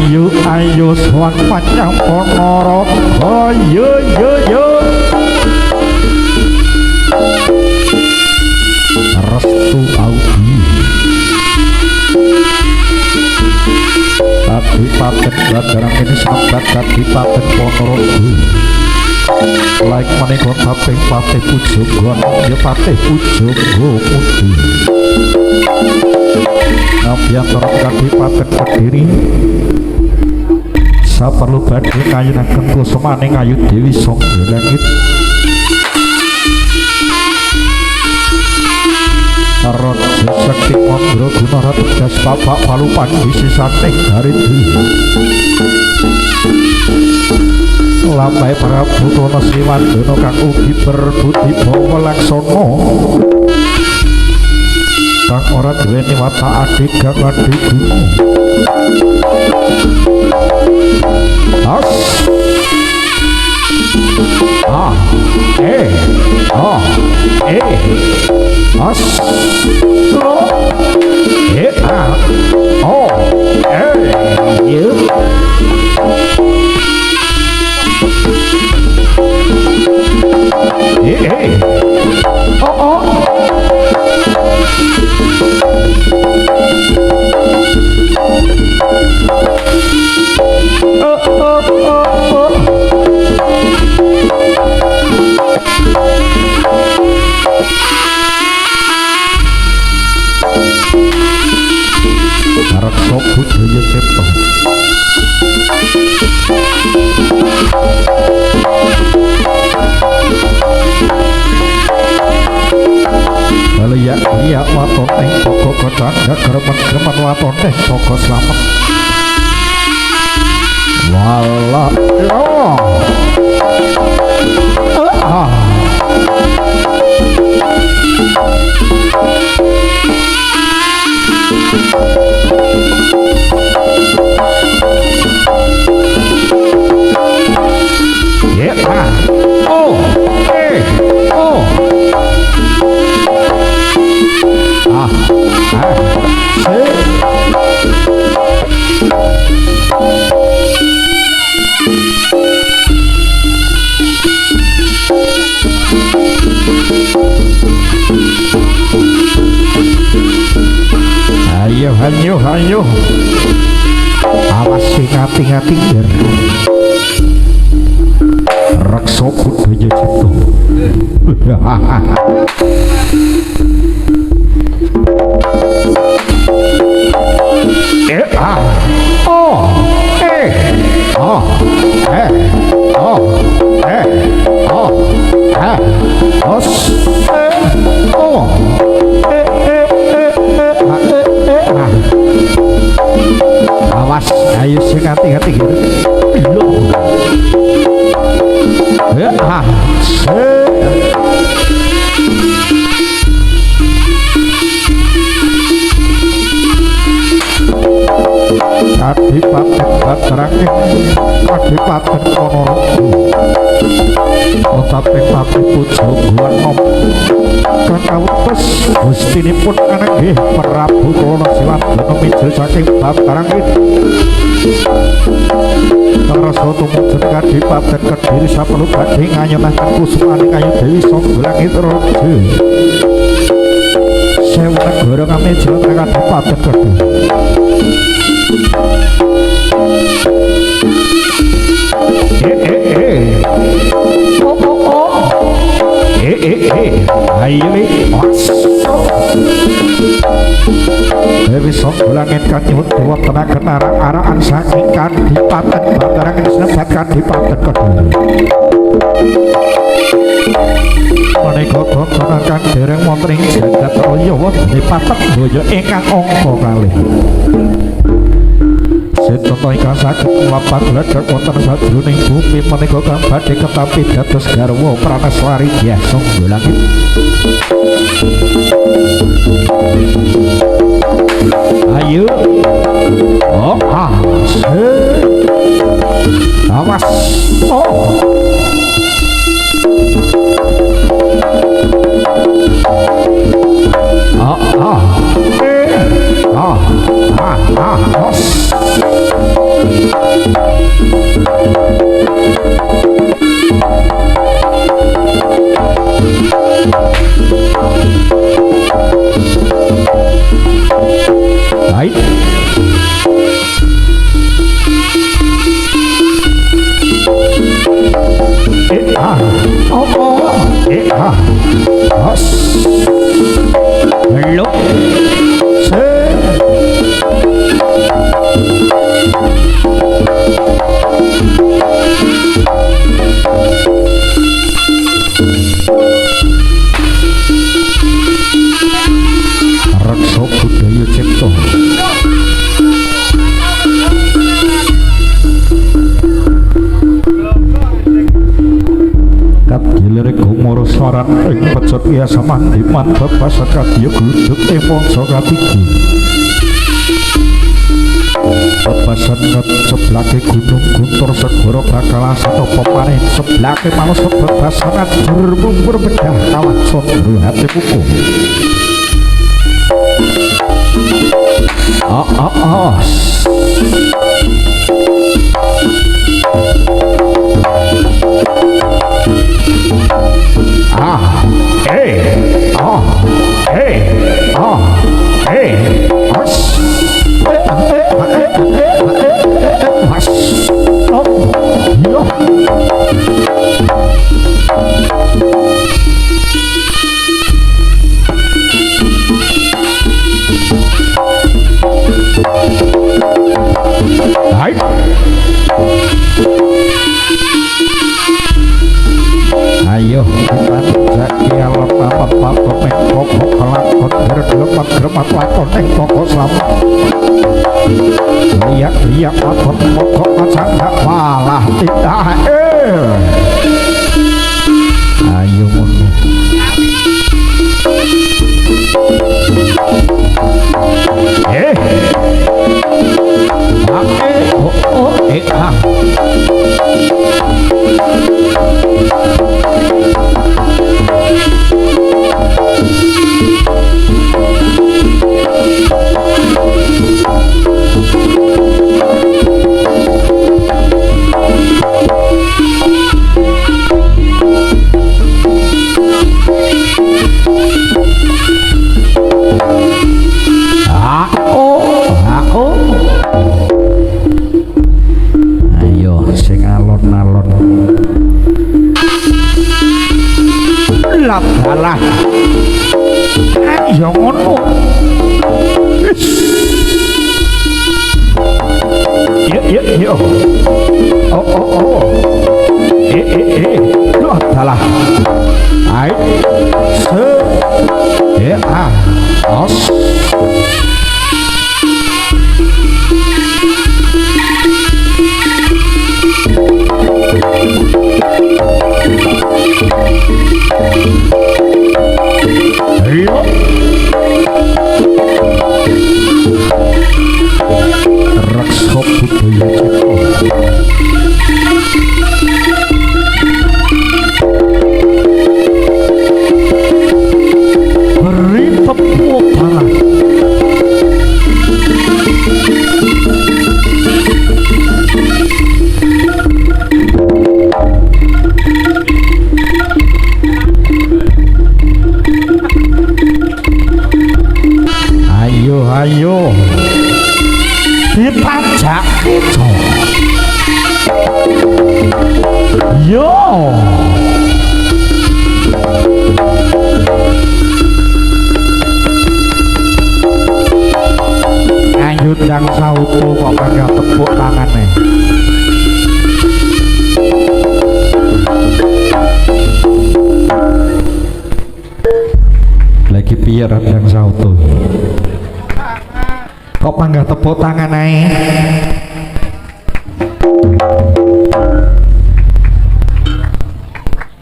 ayu ayu suan panjang ponoro oh yo yo yo restu audi Kadipaten Badarang ini sambat Kadipaten Ponorogo laik menika kaping Patih Pujogon ya Patih Pujogo Mudu Abiyantara Kadipaten Kediri saperlu badhe kayunaken kusemaning Ayu Dewi Sangga Langit Raja Sekti Mandra Guna Ratu Das Bapak Palupan Wisisaning Haridu Lambai Prabu Tono Sriwandono kang ugi berbudi bawa laksana kang ora duweni watak adik kang adik guna as as lo you Raksa Budaya Cipta Liya waton ing pokok kocang gak geremen waton ing pokok selamat wala Ayo awas ngati-ngati yer Raksa Budaya Cipta awas ayo sing hati-hati gitu lho Kadipaten Badarang Kadipaten Ponorogo Utating Patih Pujogoan nom kang kawutus gustinipun anggih Prabu Tono Sriwandono mijil saking Badarang Rasa tumujun Kadipaten Kediri saperlu badhe ngayonaken kusmaning Ayu Dewi Sangga Langit Raja Sewu negara kami jeneng Kadipaten Kediri ayo Dewi Sangga Langit kang nyuwun dawa tenaken arak-arakan saking Kadipaten Badarang sebat Kadipaten Kediri menika kokonan kang dereng wonten ing jagat raya wonten patek boyo ingkang angka kalih Sinten ingkang saged nglapat ledhek wonten sajroning bumi menika kang badhe ketampi dados garwa Pranaswari Dyah Sangga Langit ayo awas Hai. Os. Hello. Raksa budaya cipta. Gilir gumur saran ing pecet biasa mandi mantep pasat kadya gluduk ing mangsa katiga pepasan ngejeblake gunung guntur segara bakal asata peparing seblake manos bebasangan bermumpur bedah kawan sondro hati buku ayo kita jaki alam amat pokok ning pokok kelakon gremat lakon ning pokok selamat liak lakon pokok macam gak walah tidak ayo ngono ayo sing alon-alon labalah ayo ngono yo labalah ai se os ayo raksa budaya cipta beri tepuk tangan ayo dipajak itu yo ayo ndang sauto kok kagak tepuk tangannya lagi piye ndang sauto kok panggah tepuk tangan ae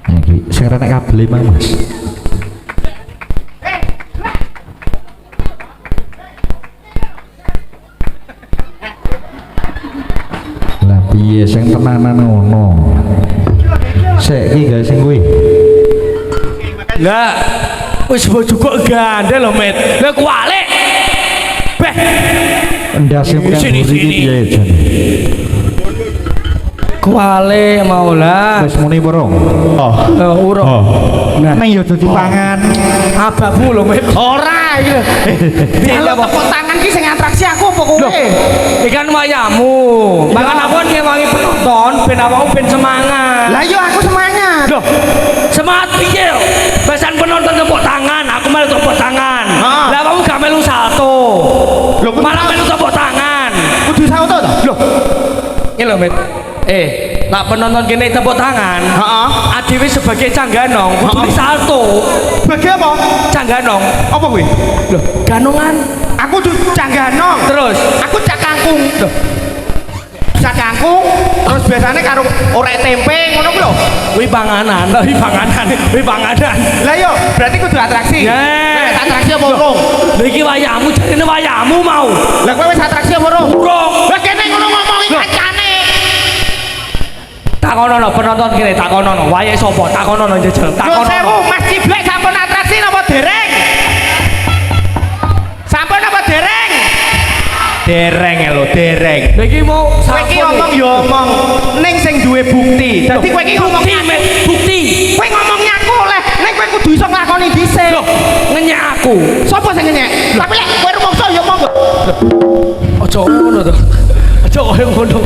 iki sing renek kabel Mas lah piye sing tenanan ngono sik iki guys sing kuwi lah wis bojoku gandel lho Met lah kualik ndase piye piye jane kuale maulah. Wis muni borong. Oh. Urung. Oh. Nah, Neng yo dadi pangan. abahmu lho, Met. Ora iki lho. Jaluk tepuk tangan ki sing atraksi aku apa kowe? Ikan wayamu. Makan apa ngewangi penonton ben awakmu ben semangat. Lah yo aku semangat. Loh, semangat piye yo? Besan penonton tepuk tangan, aku melu tepuk tangan. Lah kamu gak melu salto. Loh, malah melu tepuk tangan. Kudu sauto to? Loh. Ini lho, Met. Nak penonton kene tepuk tangan. Heeh. Adewe sebagai cangganong kudu salto. Bagi apa? Cangganong. Apa kuwi? Loh, ganongan. Aku cangganong. Terus Aku cak kangkung. Loh. Cak kangkung terus biasanya karo orek tempe ngono ku lho. kuwi panganan, kuwi panganan, kuwi panganan. Lah yo, berarti kudu atraksi. Nek atraksi apa urung? Lha iki wayahmu jarene wayahmu mau. Lah kowe wis atraksi apa urung? Urung. Lah kene ngono ngomongi kancane. Takonono penonton kene, takonono wayahe sapa? Takonono njejel, Yo takonono. sewu, Mas Ciblek sampun atraksi napa dereng? Sampun apa dereng? Dereng lho, dereng. Lha iki mau Kowe iki ngomong yo omong, ning sing duwe bukti. Dadi kowe iki ngomong bukti. kowe ngomong nyaku oleh, ning kowe kudu iso nglakoni dhisik. Loh, ngenyek aku. Sopo sing ngenyek? Tapi lek kowe rumangsa yo monggo. Aja ngono to. Aja koyo ngono.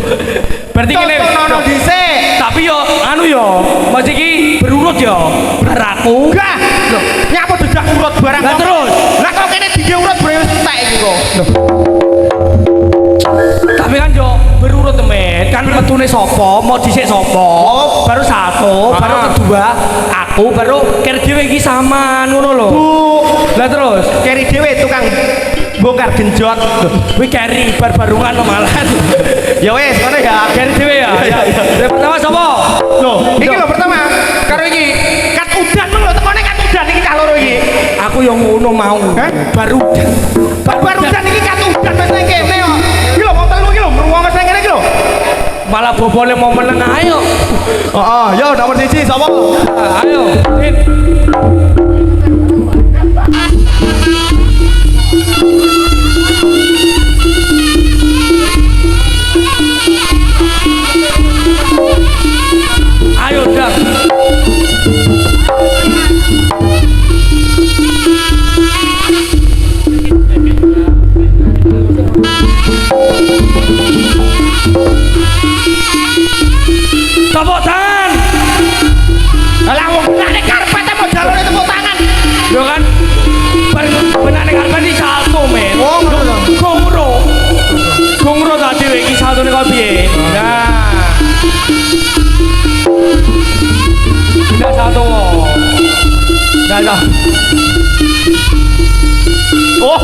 Berarti kene Tontonono dhisik. tapi yo anu yo, mas iki berurut yo. Baraku. Enggak. Loh, nyapu dedak urut barang. Lah terus, lah kok kene dige urut bre wis entek iki kok. tapi kan yo berurut temen kan metune sapa mau dhisik sapa baru satu baru kedua aku baru kira dhewe iki saman ngono lho lah terus Keri dhewe tukang bongkar genjot. kuwi keri barbarungan malahan Ya wis ngono ya. keri dhewe ya yang pertama sapa Loh, iki lho pertama karo iki kat udan meng lho tekone kat udan iki cah loro iki. aku yang ngono mau baru Baru udan iki kat udan wis nang kene kok. Iki lho wong telu iki lho mruwang wis nang kene iki lho. malah bobole mau meneng ayo Heeh, yo nomor 1 sapa? ayo Dit. Ayo dah. Tepuk tangan. Lah wong benane karpet mau jalure tepuk tangan. Yo kan. Benane karpet iki salto men. Oh, ngono to. Gongro. Gongro ta dhewe iki saltone kok piye? Nah. Tidak satu. Dah dah. Oh,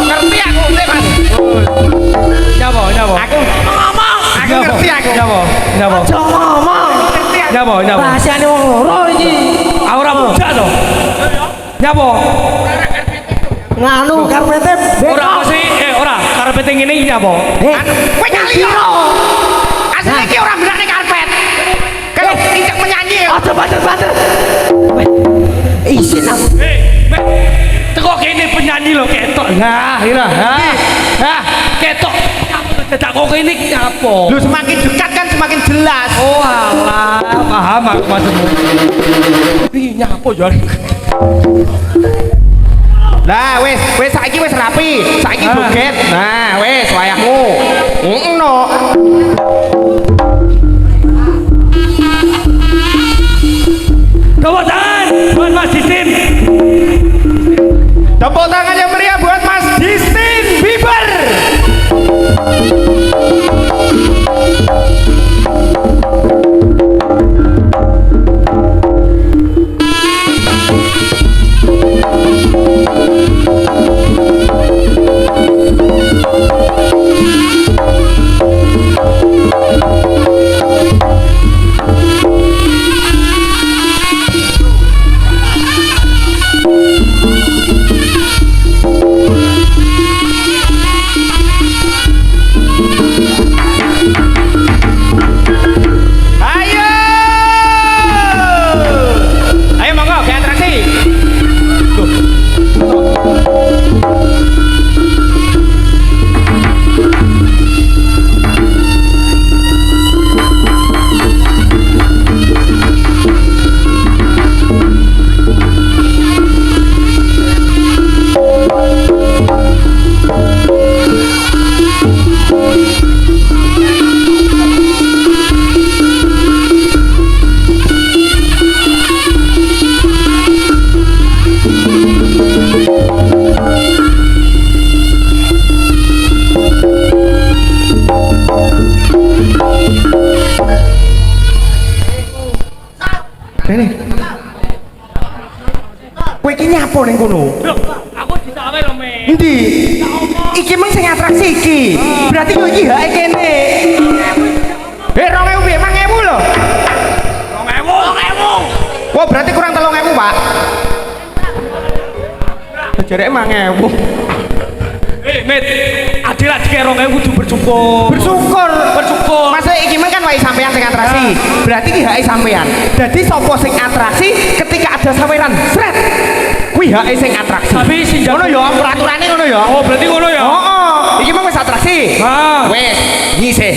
ngerti aku, Mas. Nyapa, nyapa. Aku ngomong, aku ngerti aku. Nyapa, nyapa. Ngomong, ngerti aku. Nyapa, nyapa. Bahasane wong loro iki. Ora budak to. Nyapa? Nganu karpete Ora mesti ora karpet ngene iki nyapa? Kowe nyali yo. Asline iki ora benane karpet. Kayak injek menyanyi. Aduh, banter-banter. Isin aku. Mek. Teko kene penyanyi lho ketok. Nah, ira. Hah, ketok. Dadak kok kene nyapa? Lu semakin dekat kan semakin jelas. Oh alah, paham aku maksudmu. Ih, nyapa yo. Lah wis saiki wis rapi. Saiki joget. Nah, wis wayahmu. Ngono. Tepuk tangan buat Mas Distin. Tepuk tangan yang meriah buat Mas Justin Bieber. atraksi iki. Berarti yo iki hake kene. 2000 piye 5000 lho. 2000. Wah, berarti kurang 3000, Pak. Jareke 5000. Met, adil adik 2000 kudu bersyukur. Bersyukur. Maksudnya iki kan wae sampean sing atraksi. Berarti iki hake sampean. Dadi sapa sing atraksi ketika ada saweran, sret. Kuwi hake sing atraksi. Tapi sing ngono ya, peraturane ngono ya. Oh, berarti ngono ya. Heeh. Iki mah wis atraksi. Wis, ngise.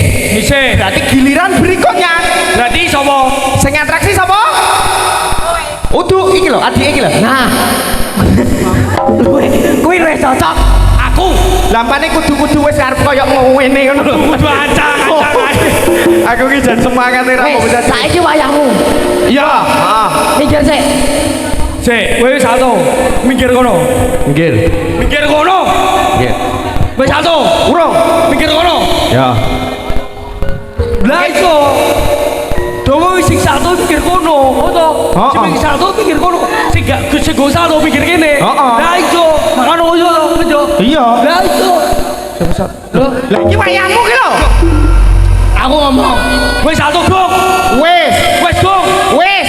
Berarti giliran berikutnya. Berarti sapa? Sing atraksi sapa? Udu iki lho, adik iki lho. Nah. Kuwi wis cocok. Aku. Lampane kudu-kudu wis arep koyo ngene ngono lho. Kudu ancang. Aku ki jan semangat ora mau bisa. Saiki wayahmu. Iya, heeh. Mikir sik. Sik, wis satu. Mikir kono. Mikir kono. Nggih. Wis satu. Urung. Mikir kono. Ya. Lah iso. Dowo sing satu mikir kono, oto. Sing satu mikir kono. Sing gak satu mikir kene. Lah iso. Makane oyo to, Iya. Lah iso. Lho, lah iki wayahmu ki lho. Aku ngomong. Wis satu, Gong. Wis, Gong. wis.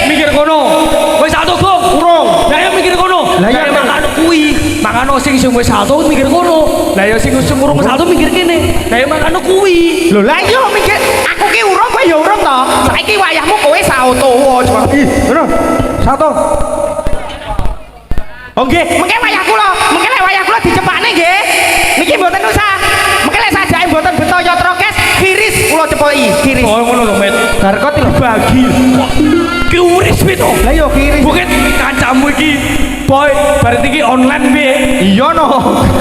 Mikir kono. Wis satu, Gong. Urung. Lah ya mikir kono. Lah ya makane kuwi. Makane sing wis satu mikir kono. Lah ya sing urung satu mikir kene. Lah ya makane kuwi. Lho, lah iya mikir aku ki urung kowe ya urung to. Saiki wayahmu kowe sauto coba. Ngono. Satu. Oke, mengke wayahku lho. Mengke lek wayahku lho dicepakne nggih. Niki mboten usah. Mengke lek sajake mboten beto ya trokes kiris kula cepoki, kiris. Oh ngono lho, Met. Garkot lho. Bagi. Kok kiuris itu. Lah yo kiris. Bukan kancamu iki boy, berarti iki online piye? Iya no.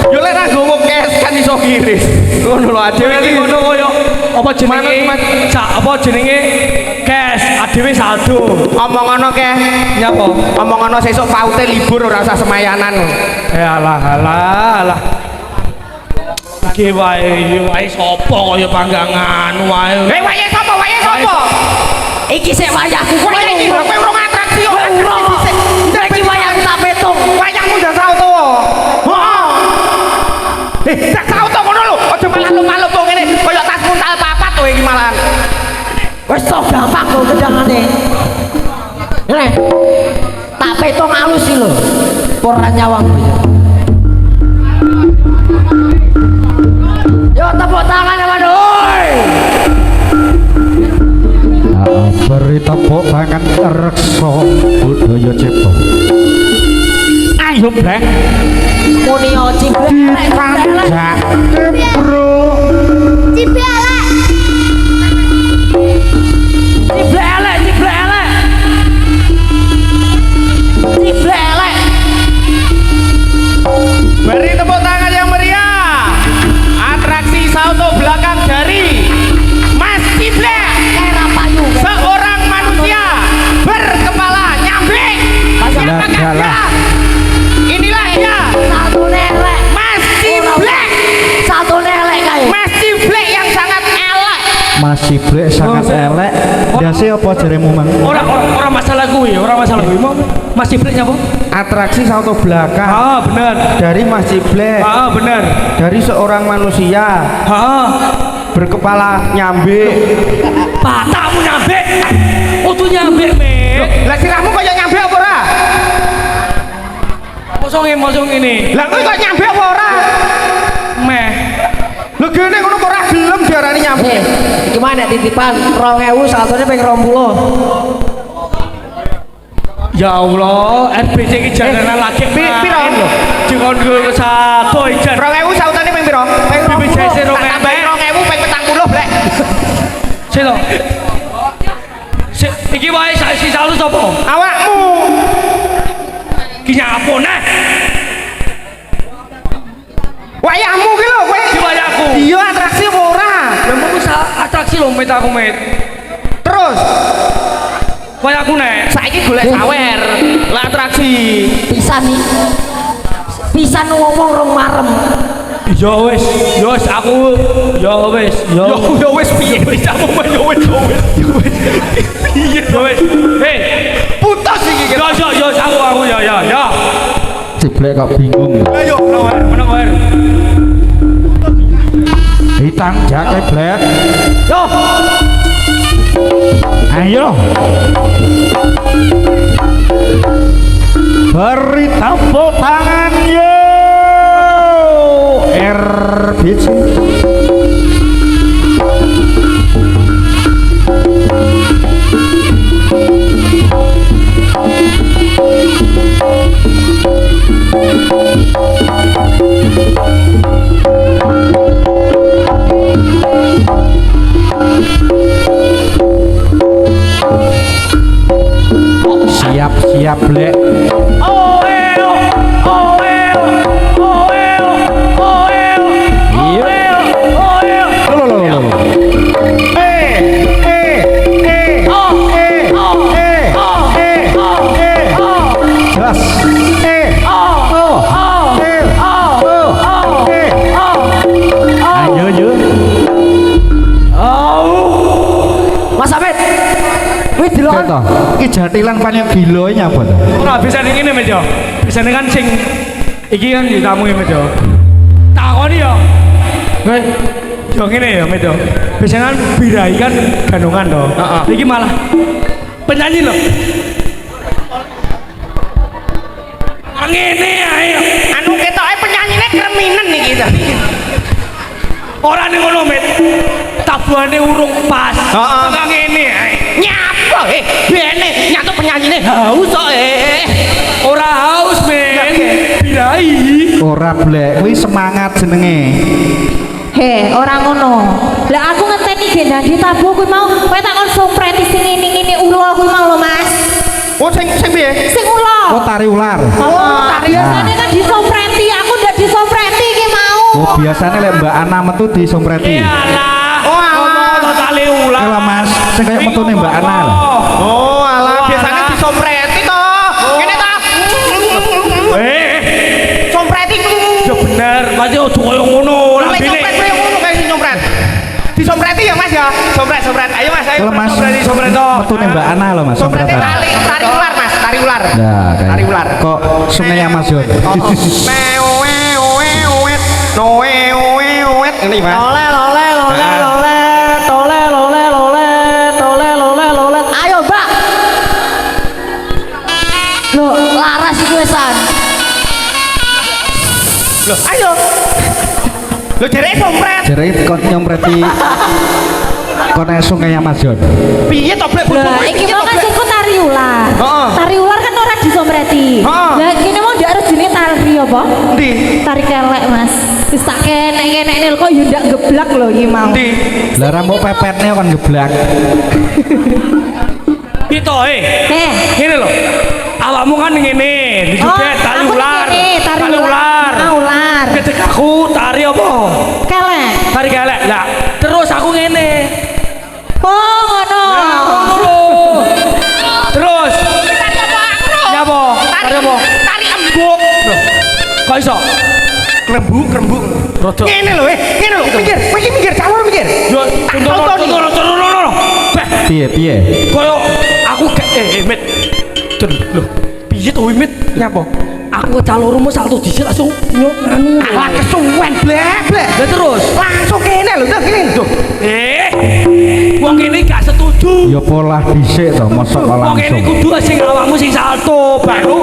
Yo lek ra nggowo cash kan iso kiris. Ngono lho adewe Iki iki. ngono koyo apa jenenge? Apa jenenge? Cash, adewe saldo. Omongono ke. Nyapa? Omongono sesuk paute libur ora usah semayanan. Alah. Iki wae sapa kaya panggangan wae. Wae sapa? Wae sapa? Iki sik wayahku. Kowe iki kowe urung atraksi yo. Iki wayahku tak petung. Wayahmu udah sauto. Heeh. Tak sauto ngono lho. Aja malah lupa-lupa ngene kaya tas muntal papat kowe iki malahan. Wis sok gampang kok kendangane. Ngene. Tak petung alus iki lho. Ora nyawang. Yo tepuk tangan ya, Oi. Beri tepuk tangan reksa budaya cipta. Ayo blek. Muni oci blek. Bro. Beri tepuk tangan yang meriah. Atraksi salto belakang dari Mas Ciblek. Era payu. Seorang manusia berkepala nyambing. Siapakah dia? Inilah dia. Satu nelek. Mas Ciblek. Satu nelek kae. Mas Ciblek yang sangat elek. Mas Ciblek sangat elek. Biasa apa jaremu mang? Ora masalah kuwi, Mas Ciblek nyapa? Atraksi salto belakang Bener. dari Mas Ciblek. Bener. Dari seorang manusia berkepala nyambing. Patakmu nyambek. Kudu nyambek, Met. Lah sirahmu kaya nyambing apa ora? Mosong ini. Lah kowe kok nyambing apa ora? Meh. Lho gene ngono kok ora gelem diarani nyambing. Iki mana titipan 2000 saltone ping 20. Ya Allah, RBC ki jalanan lagi. Piro? Dikon ke satu ijan. 2000 sautane ping piro? Ping BPJS 2000 ping 40 blek. Silo. Iki wae si salu sapa? Awakmu. Ki nyapo neh? Wayahmu ki lho kowe. Ki wayahku. Iya atraksi apa ora? Lah mung atraksi lho Met aku Met. Terus Wayahku nek. saiki golek sawer. Lah atraksi. Pisan ngomong rong marem. Ya wis aku ya wis piye wis aku ya wis. Piye ya wis. Hei, Putus iki. ya aku ya. Ciblek kok bingung. Ayo, menawar. jake blek. Yo. Ayo. Beri tepuk tangan yo. RBC. Siap blek. Mas Amit. Wih dilon. Iki jatilan panjang gila nyapa to? Ora bisa ning ngene, Mas yo. Bisa kan sing iki kan tamu Mas yo. Takoni yo. Weh, yo ngene ya, Mas yo. Biasanya kan birai kan gandungan to. Iki malah penyanyi loh. Ngene ae. Anu ketoke penyanyine kreminen iki to. Ora ning ngono, Met. Tabuhane urung pas. Heeh. Kok ngene ae. Nyapa bene nyatu penyanyine haus kok Ora haus, men. Birai. Ora blek, kuwi semangat jenenge. He, orang ngono. Lah aku ngenteni gendang ditabuh kuwi mau, kowe takon sompreti sing ngene-ngene ulo kuwi mau lho, Mas. Oh sing piye? Sing ulo. Oh tari ular. Biasanya kan disompreti, aku ndak disompreti iki mau. Oh biasanya lek Mbak Ana metu disompreti. Iyalah. Oh alah tali ular. Lah Mas, sing kaya metune Mbak Ana lah. Oh alah biasanya disompreti to. Ngene ta. Sompreti. Ya bener, Mas yo ojo koyo ngono. Lek sompret koyo ngono kae sompret. Disompreti ya Mas ya. Sompret. Ayo Mas, ayo. Kalau Mas sompret to. metune Mbak Ana loh Mas, Sompreti sompretan. tari ular Mas, tari ular. Nah, kayak Tari ular. Kok sungai Amazon. Ini Mas. Ayo, Mbak. Loh, laras iki wesan. Loh, ayo. Loh jere sompret. Jere kok nyompreti kone sungai Amazon. Piye to blek Lah, iki mau kan sing tari ular. Heeh. Tari ular kan ora disompreti. Heeh. Lah kene mau ndak harus jenenge tari apa? Ndi? Tari kelek, Mas. Wis tak kenek-kenekne kok yo ndak geblak lho iki mau. Ndi? Lah rambut pepetnya kan geblak. Pito ngene lho. Awakmu kan ngene, dijoget tali aku ular. ngene, tari ular. Ah, ular. Ketika aku tari apa? Kelek. Tari kelek. Lah, terus aku ngene. Oh, ngono. Ngono lho. Terus nyapa? Tari apa? Tari embuk. Loh, kok iso? Krembuk. Rodok. Ngene lho, ngene lho. Minggir, calon minggir. Yo, tunggu. Beh, Piye? koyo aku Met. Lho, piye to Met? Nyapa? Aku calon rumah salto dhisik langsung anu. Alah kesuwen blek. Lah terus Langsung kene lho, kene lho. wong kene gak setuju. Ya pola dhisik to, mosok kok Wong kene langsung. kudu sing awakmu sing salto baru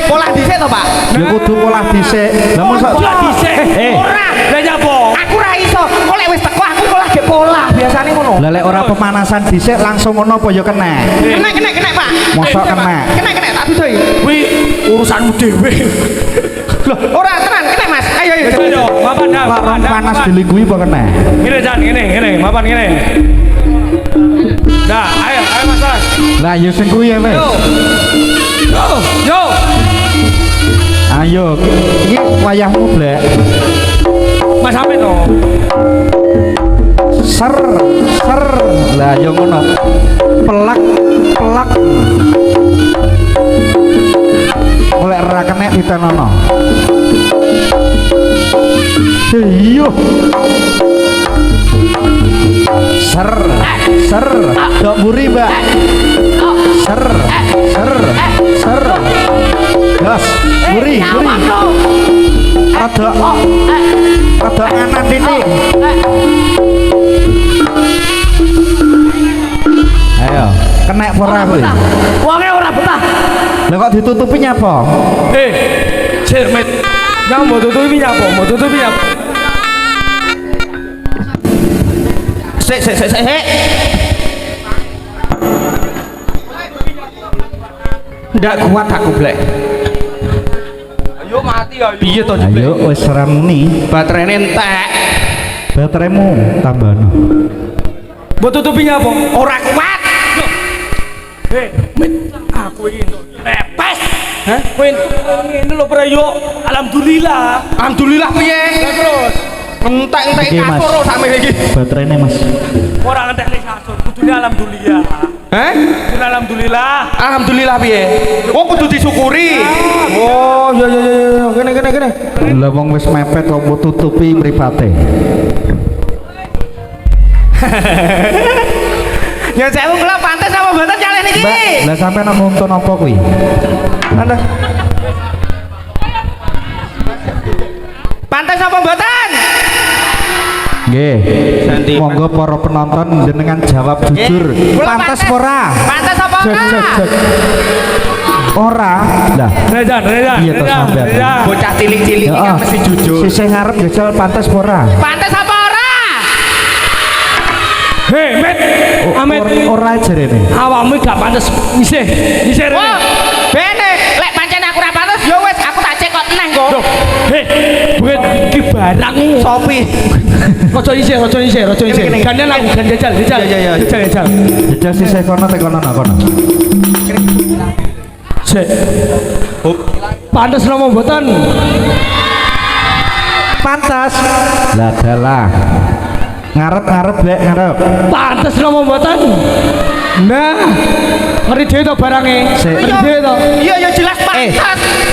Pola dhisik to, Pak. Ya kudu pola dhisik. Lah mosok pola dhisik. Ora. Lah nyapa? Aku ra iso. Kok lek wis teko aku pola ge pola, biasane ngono. Lah lek ora pemanasan dhisik langsung ngono apa ya kena. Kena, Pak. Mosok kena. Kena, tak bisa. Kuwi urusanmu dhewe. Loh, ora tenan, kena Mas. Ayo. Ayo, mapan dah, Larang panas dilingkuhi apa kena? Ngene Jan, ngene, mapan ngene. Dah, ayo Mas. Lah ya sing kuwi ya wis. Yo. Ayo, iki wayahmu blek. Mas sampe to. Ser. Lah ya ngono. Pelak. Oleh ra kenek ditenono. Iya. Ser. Dok buri, Mbak. Ser. Gas, buri. Rada nganan titik. ora kowe? Wonge ora betah. Lah kok ditutupi nyapa? Cek met. Yang mau tutupi nyapa? Mau tutupi nyapa? Sik. Ndak kuat aku blek. Ayo mati ayo. Piye to Ayo wis ora muni, baterainya entek. bateraimu tambahno. Mau tutupi nyapa? Ora kuat. Met. Aku iki entuk lepes. Hah? Kowe ngene lho Prayo. Alhamdulillah. Alhamdulillah piye? Terus Entek-entek Iki, Mas. kasur sampe iki. Baterainya Mas. ora ngentek ning kasur. Kudune alhamdulillah. Hah? Kudune alhamdulillah. Alhamdulillah piye? Oh kudu disyukuri. Oh, ya. Kene. Lah wong wis mepet kok mbok tutupi mripate. Ya sewu kula pantes apa mboten caleh niki? Mbak, lah sampean nuntun apa kuwi? Anda. Pantes apa mboten? Nggih. Santi. Monggo para penonton jenengan jawab jujur. Kula Pantes apa ora? Pantes apa ora? Ora. Lah, Redan. Iya, toh, sampean. Bocah cilik-cilik iki kan mesti jujur. Sisih ngarep jajal pantes apa ora? Pantes apa ora? Hei, Met. Amet. Ora jarene. Awakmu gak pantes isih Oh, rene. bene, lek pancen aku ora pantes ya wis aku tak cekot neh kok. Hei, buat iki barang Sopi. Rojo isih. Kene. Gantian aku, gantian jajal. Iya. Jajal. Jajal sisih kono tek kono kono. Sik. Pantes nomo mboten? Pantas. Lah dalah. Ngarep lek ngarep. Pantes nomo mboten? Nah, ngeri dhewe to barange. Sik. Ngeri dhewe to. Iya ya jelas pantes.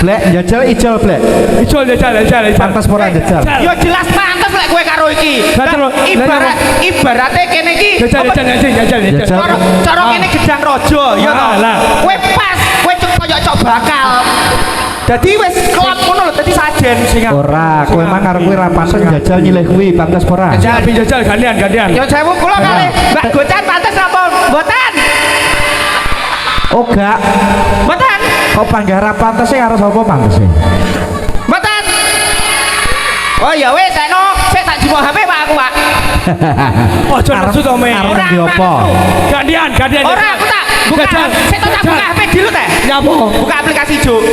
Blek jajal ijol blek. Ijol jajal. Pantes ora jajal. Ya jelas pantes lek kowe karo iki. Betul. Lah, ibarate kene iki Jajal. cara kene gedang raja ya to. Lah. Kowe pas, kowe koyo cok bakal. Dadi wis klop ngono lho, dadi sajen sing. Ora, kowe mang arep kuwi ra pantes jajal nyilih kuwi pantes ora? Jajal gantian. Ya sewu kula kali Mbak Gocan pantes apa mboten? Oh gak. Mboten. Kok panggara pantes sih harus apa pantes sih? Mboten. Oh ya wis eno, sik tak jiwo HP Pak aku, Pak. Ojo nesu to, Me. Arep ndi apa? Gantian. Ora aku tak buka. Sik tak buka HP dulu teh. Nyapa? Buka aplikasi Juk.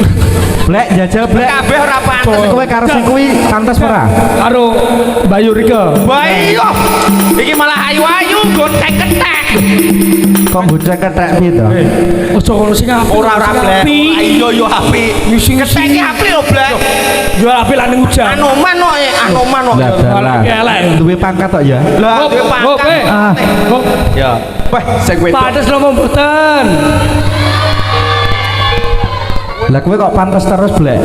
Blek jajal blek. Kabeh ora pantes. Kowe karo sing kuwi pantes ora? Karo Bayu Rika. Baik yo. Iki malah ayu-ayu gonceng ketek. Kok bocah ketek piye to? Ojo ngono sing apik. Ora blek. Iya yo apik. Sing Ketek iki apik lho, Blek. yo apik lan ning hujan. Anoman kok, anoman kok. Lah dalah. elek. Duwe pangkat tok ya. Lah, duwe Hop, pangkat. Ah, Ya. Wah, sing wedok. Pantes nomo mboten? lah kowe kok pantes terus blek.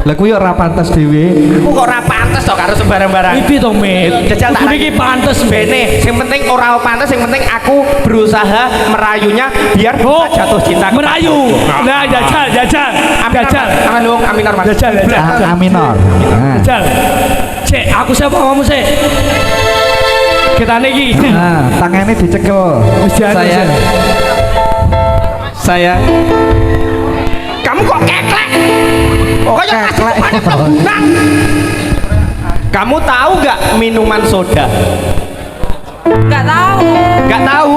Lah kuwi ora pantes dhewe. Aku kok ora pantes to karo sembarang-barang. Iki to, Met. Jajal tak Iki pantes, bene. Sing penting ora pantes, sing penting aku berusaha merayunya biar bisa jatuh cinta. Merayu. Nah, jajal. Aminar Mas. Jajal. A minor. Nah. Jajal. Cek, aku siapa kamu sih? Kita niki. Nah, tangannya dicekel. Saya kamu kok keklek? Kok keklek? Kamu tahu nggak minuman soda? Nggak tahu. Nggak tahu?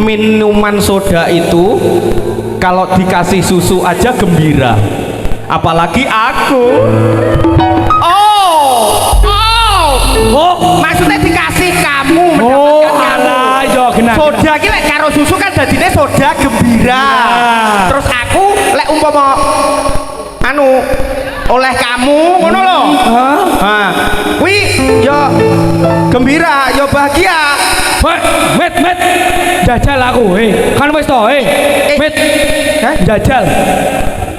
Minuman soda itu kalau dikasih susu aja gembira. Apalagi aku. Oh, maksudnya dikasih kamu mendapatkan yo genah. soda ki lek karo susu kan dadine soda gembira. Terus aku lek umpama oleh kamu ngono lho. Heeh. Kuwi yo gembira, yo bahagia. Met. Jajal aku, kan wis to, Met. Jajal.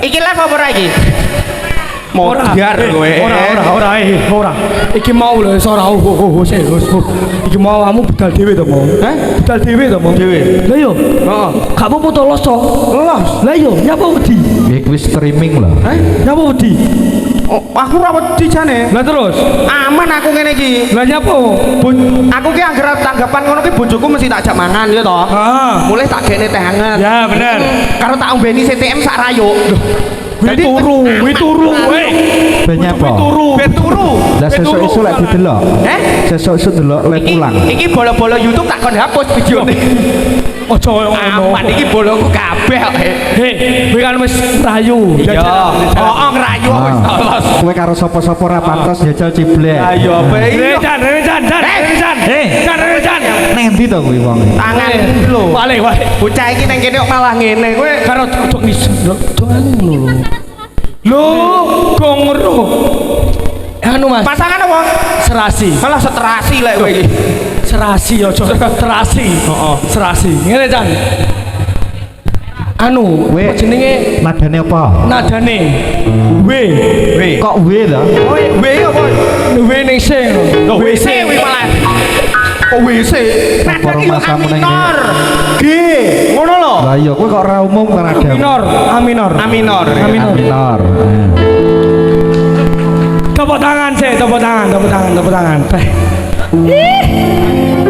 Iki live apa ora iki? Modar kowe. Ora. Iki mau lho ora. Iki mau kamu budal dhewe to, Mau. Budal dhewe to, Mau. Dhewe. Lah yo. Heeh. Kamu foto los to. Los. Lah yo, nyapa wedi? Iki kuwi streaming lho. Nyapa wedi? Aku ora wedi jane. Lah terus Aman aku ngene iki. lah nyapo Aku ki anggere tanggapan ngono ki bojoku mesti tak ajak mangan ya toh. Mulai tak gene teh hangat. ya bener Karo tak ombeni CTM sak rayuk. wi turu weh Banyak apa? Ben turu. Lah sesuk-esuk lek didelok. Sesuk-esuk delok lek pulang. Iki bolo-bolo YouTube tak kon hapus videone. ojo ngono Aman iki boloku kabeh kok. kowe kan wis rayu Iya. Oh, ngerayu wis lolos. Kowe karo sapa-sapa ra pantes jajal ciblek. Ayo pe. Rejan Nang ndi to kuwi wong? Tangan lho. wale Bocah iki nang kene kok malah ngene. Kowe karo cocok nis lho gongro anu mas pasangan apa? serasi Malah seterasi lek kowe iki. serasi ojo terasi serasi ngene Jan anu Weh. apa jenenge Nadane apa? nadane we Kok W lho? Oh, W apa? we ning sing WC kuwi malah. Oh, WC. Apa rumah kamu nang minor. G. Ngono lho. Lah iya kowe kok ora umum kan ada. minor A minor. Minor. tepuk tangan sih tepuk tangan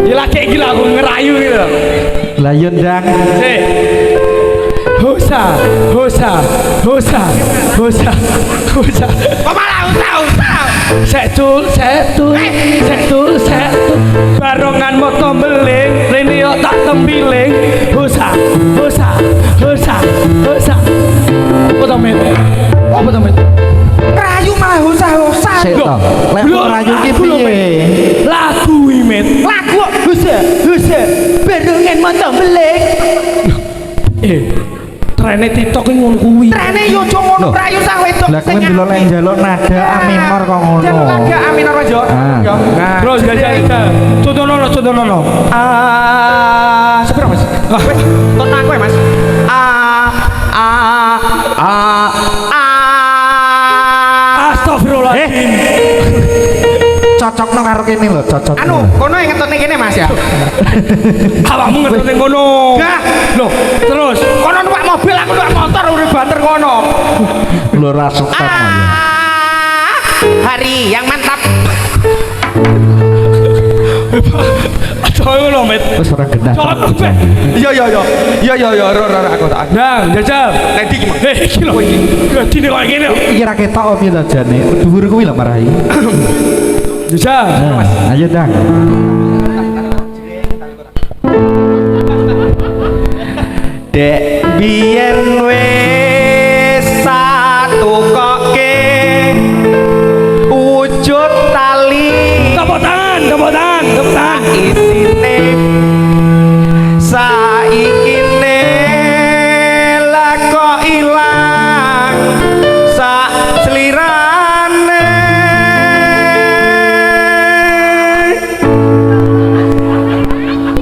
gila kayak gila aku ngerayu gitu Lah iya ndang. sih Husa. Kok malah usah. Setul. Barongan moto beling, rene yo tak tembiling. Husa. Apa to, Met? Rayu malah usah. Sik to. Lek rayu ki piye? Lagu wi, Met. Lagu usah. Barengan moto belik. Trene TikTok ki ngono kuwi. Trene yo aja ngono Loh. rayu sah wedok. Lah kowe ndelok lek njaluk nada A minor kok ngono. Jaluk laga A minor wae yo. Ah. Yo. Nah. Terus jajal. Contohno. Sepiro Mas? Wes, tonton aku ya Mas. Astagfirullahaladzim. Cocokno karo kene lho, cocok. Anu, kono yang ngetutne kene Mas ya. Awakmu ngerti ngono. Nah. Loh, terus Kono numpak mobil, aku numpak motor urip banter kono. lho ra stop. Hari yang mantap. coy ngono, Met. Wis ora genah. Coy. Iya, ro aku tak. Nah, jajal. Nek iki Mas. Iki lho. Gadine kok ngene. Iki ra ketok opo piye to jane? Dhuwur kuwi lho marahi. Jajal. Nah, ayo dang. Dek biyen wis satukoke wujud tali Tepuk tangan. isine saikine lah kok ilang sak slirane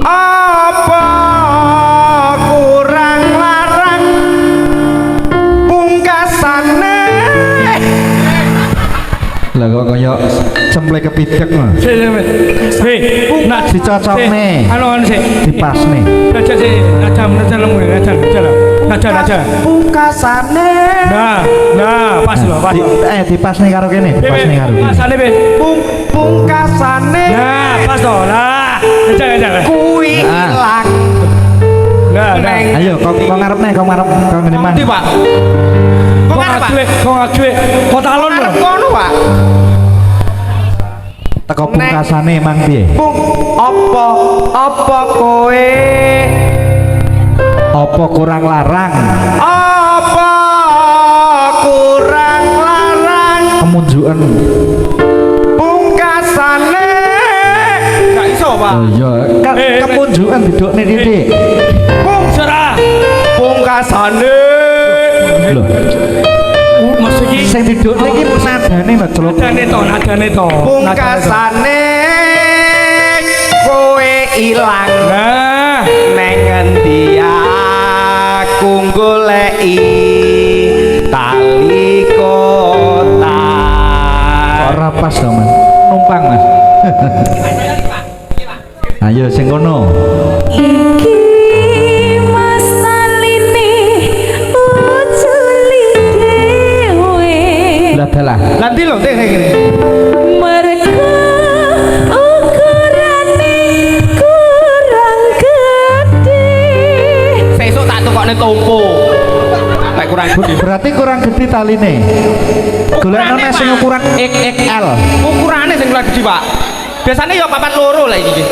apa kurang larang pungkasane Lah kok kaya cemplek kepidek mah. Met. Nah, Dicocokne. anu sih. Dipasne. Jajal sih. Jajal. pungkasane Nah, pas lho. Dipasne karo kene, dipasne karo kene. Pasane be. pungkasane Nah, pas to. Lah, jajal. kuwi Ah. ilang Nah. Ayo kok ngarepne, kok ngarep kok ngene mang. Ndi Pak? Kok ngarep Pak? Kok ngajuwe. Kok talon lho. Ngarep kono Pak? Teko pungkasane mang piye? Apa kowe Apa kurang larang? apa kurang larang Kemunjukan. pungkasane gak iso Pak Oh iya, kemunjukan didokne titik. Serah. pungkasane Lho, Maksud iki sing didokne iki nadane lho, celuk. nadane to. pungkasane kowe ilang Nah, neng ngendi aku goleki tali kota Ora pas to, Mas. Numpang, Mas. Ayo sing kono. Iki masaline ujuli dewe. Lah Dalah. Nanti lho teh ngene. Mereka ukurane kurang gede. Sesuk tak tukokne tompo. Lek kurang gede. Berarti kurang gede taline. Golekno nek sing ukuran XXL. Ukurane sing luwih gede, Pak. Biasanya ya papat loro lah iki.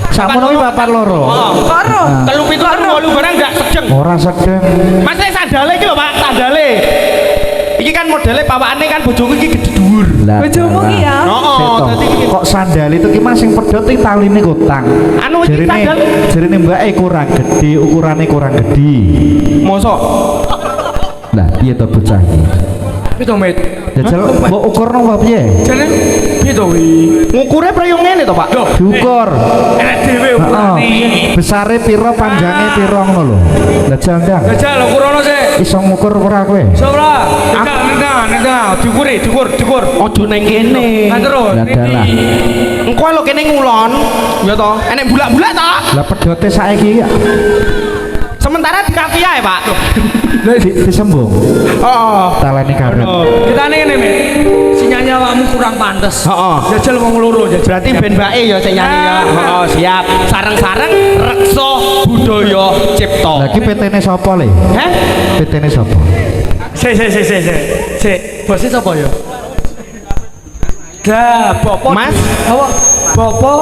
Sakmono iki papat loro. Karo. Telu pitu wolu barang enggak sedeng. Ora sedeng. Mas sandale iki lho, Pak, sandale. Iki kan modelnya pawakane kan bojoku iki gede dhuwur. Bojomu ki ya. Heeh, dadi iki Kok sandal itu ki Mas sing pedhot iki taline kutang. Anu, iki sandal. Jarine mbake kurang gede, ukurane kurang gede. mosok. Lah piye to bocah iki? Itu met. Jajal mbok ukurno apa piye? Jane piye to wi? Ngukure prayo ngene to, Pak. Diukur. Enak dhewe ukurane. Besare piro, panjange piro ngono lho. Lah jandang. Jajal ukurono sik. Iso ngukur ora kowe? Sobra. Nega, diukur. Ojo neng kene. Kan terus. Lah dalah. Engko lho kene ngulon. Ya to. Enek bulak-bulak to. Lah pedhote saiki ya Sementara di kafia ya, Pak. disembung. Heeh. Talene karet. Kita nih ngene, Met. Sinyalnya awakmu kurang pantes. Heeh. Jajal wong loro jajal. Berarti ben bae ya sing nyanyi ya. Heeh, siap. Sareng-sareng reksa budaya cipta. Lah iki PT-ne sapa le? Heh? PT-ne sapa? Se. Bosnya sapa ya? Lah, Bapak. Mas? Apa? Bapak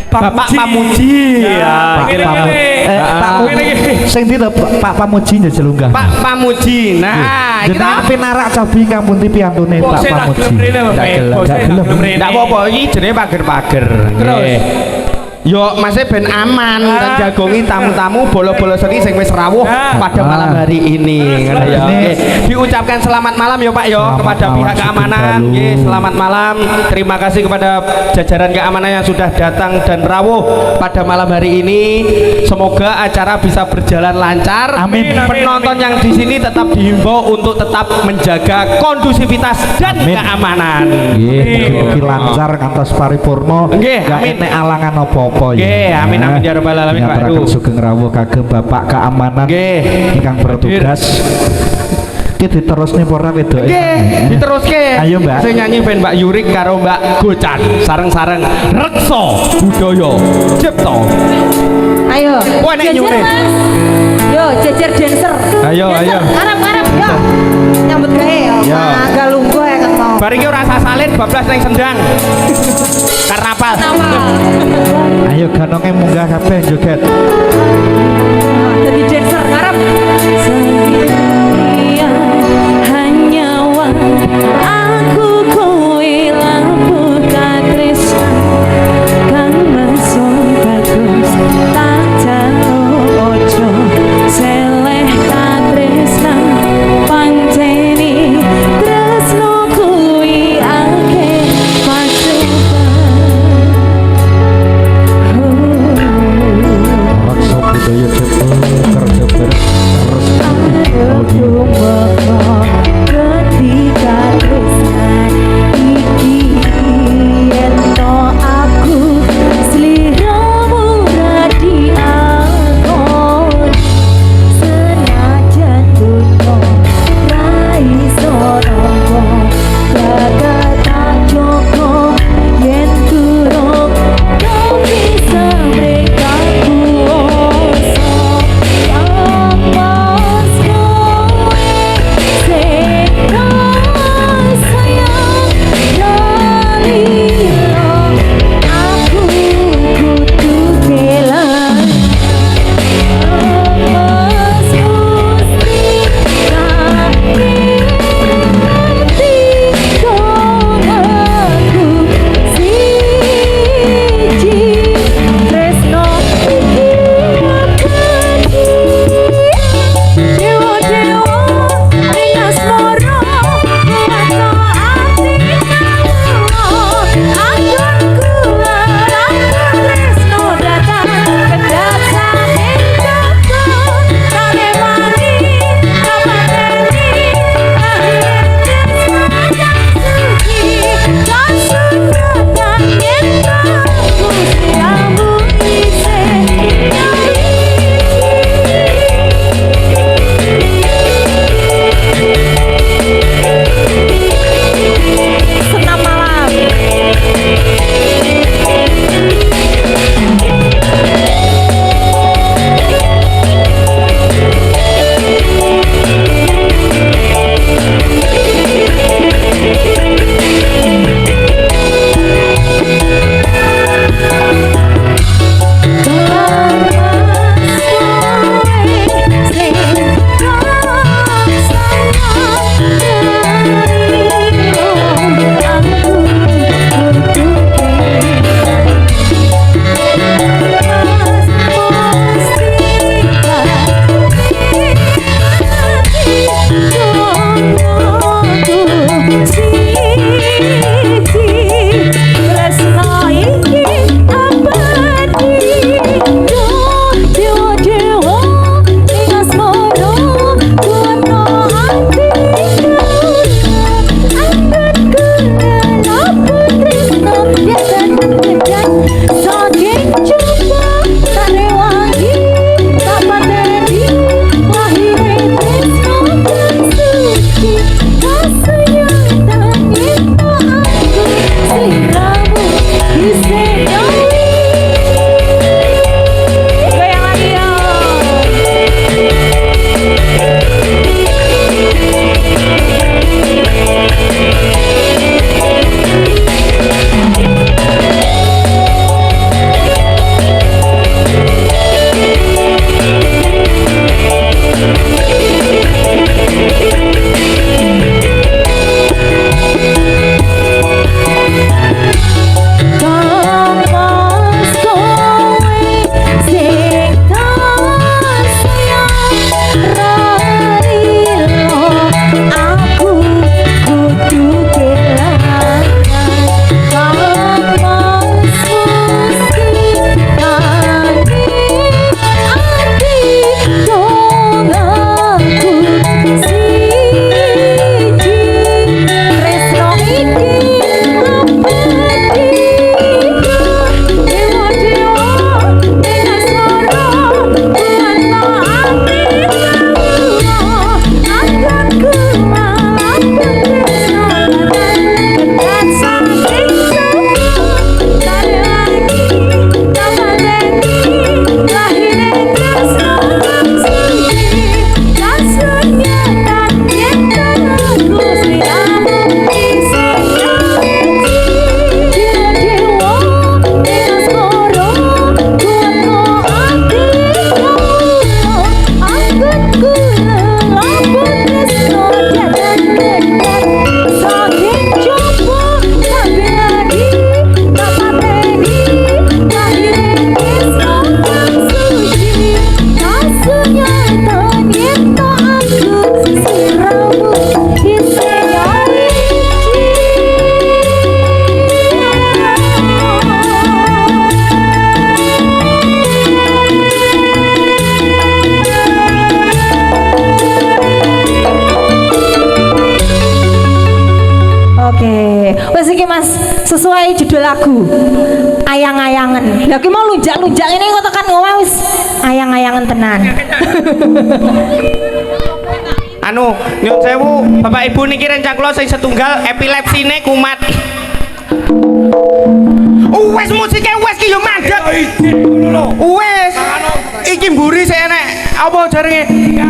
Bapak Pamuji. Ya, Pak Ngene, Pamuji. ngene. Pak Ngene, ngene. sing ndi to Pak Pamuji njajal unggah. Pak Pamuji. Nah, Jenenge kita pinarak cobi ngampun piyantune Pak Bosnya tak Pamuji. gelem rene, Pak. Ndak gelem, Bosnya ndak tak gelem. gelem rene. ndak apa-apa iki jenenge pager-pager. Terus? Nggih. Yo masih ben aman dan jagongi tamu-tamu bolo-bolo seni sing wis rawuh pada malam hari ini. Ngono ya. Nggih. Diucapkan selamat malam ya Pak yo Selamat kepada malam, pihak keamanan. Sugeng Nggih, Dalu. selamat malam. Terima kasih kepada jajaran keamanan yang sudah datang dan rawuh pada malam hari ini. Semoga acara bisa berjalan lancar. Amin. Penonton yang di sini tetap dihimbau untuk tetap menjaga kondusivitas dan Amin. keamanan. Nggih, mugi lancar kantos paripurna. Nggih, Gak amin. enek alangan apa-apa ya. Nggih, amin, amin, ya rabbal alamin, Pak. Nyaturaken Aduh. sugeng rawuh kagem Bapak keamanan Nggih. ingkang bertugas. Ki diterusne apa ora wedoke? Nggih, diteruske. Ayo, Mbak. Sing nyanyi ben Mbak Yurik karo Mbak Gocan. Sareng-sareng reksa budaya cipta. Ayo. Wah, nek Jejer, nyuwun. Mas. Yo, jejer dancer. Ayo, Dancer, ayo. Ngarep yo. Nyambut gawe yo. Yo. Agak lungguh ya kan mau. Bar iki ora sasalin bablas ning sendang. Karnaval. Nama. Ayo ganonge munggah kabeh joget. Jadi dancer ngarep. Hanya aku kowe lampu katresna kang mesum bagus tak jauh ojo seleh katresna panceni tresno kuwi akeh Raksa budaya cipta kerja bareng Wes iki Mas, sesuai judul lagu. Ayang-ayangan. Lah ki mau lunjak-lunjak ini kok tekan ngomong wis ayang-ayangan tenan. Anu, nyun sewu, Bapak Ibu niki rencang kula sing setunggal epilepsine kumat. Wes musiknya wes ki yo mandek. Wes. Iki mburi sik enek apa jarene?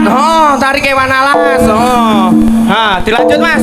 Oh, tarik kewan alas. Oh. Ha, dilanjut Mas.